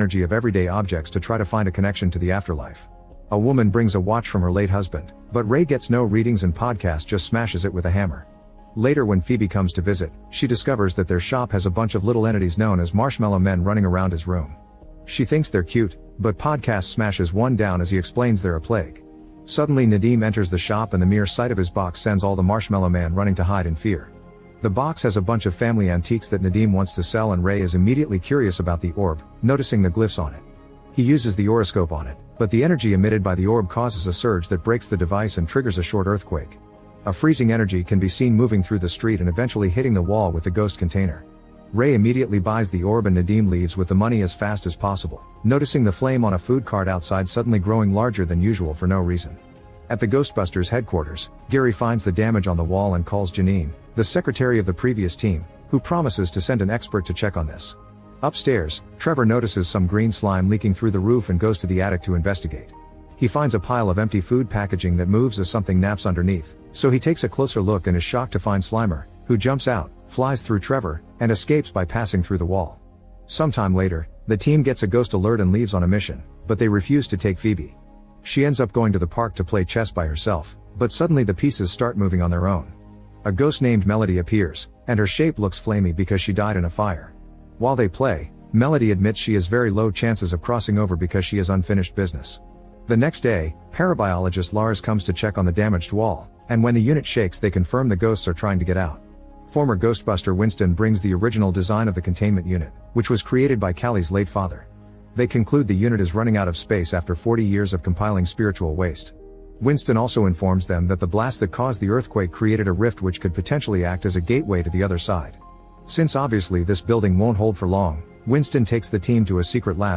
energy of everyday objects to try to find a connection to the afterlife. A woman brings a watch from her late husband, but Ray gets no readings and Podcast just smashes it with a hammer. Later when Phoebe comes to visit, she discovers that their shop has a bunch of little entities known as marshmallow men running around his room. She thinks they're cute, but Podcast smashes one down as he explains they're a plague. Suddenly Nadim enters the shop and the mere sight of his box sends all the marshmallow man running to hide in fear. The box has a bunch of family antiques that Nadim wants to sell and Ray is immediately curious about the orb, noticing the glyphs on it. He uses the horoscope on it, but the energy emitted by the orb causes a surge that breaks the device and triggers a short earthquake. A freezing energy can be seen moving through the street and eventually hitting the wall with the ghost container. Ray immediately buys the orb and Nadim leaves with the money as fast as possible, noticing the flame on a food cart outside suddenly growing larger than usual for no reason. At the Ghostbusters headquarters, Gary finds the damage on the wall and calls Janine, the secretary of the previous team, who promises to send an expert to check on this. Upstairs, Trevor notices some green slime leaking through the roof and goes to the attic to investigate. He finds a pile of empty food packaging that moves as something naps underneath, so he takes a closer look and is shocked to find Slimer, who jumps out, flies through Trevor, and escapes by passing through the wall. Sometime later, the team gets a ghost alert and leaves on a mission, but they refuse to take Phoebe. She ends up going to the park to play chess by herself, but suddenly the pieces start moving on their own. A ghost named Melody appears, and her shape looks flamey because she died in a fire. While they play, Melody admits she has very low chances of crossing over because she has unfinished business. The next day, parabiologist Lars comes to check on the damaged wall, and when the unit shakes they confirm the ghosts are trying to get out. Former Ghostbuster Winston brings the original design of the containment unit, which was created by Callie's late father. They conclude the unit is running out of space after 40 years of compiling spiritual waste. Winston also informs them that the blast that caused the earthquake created a rift which could potentially act as a gateway to the other side. Since obviously this building won't hold for long, Winston takes the team to a secret lab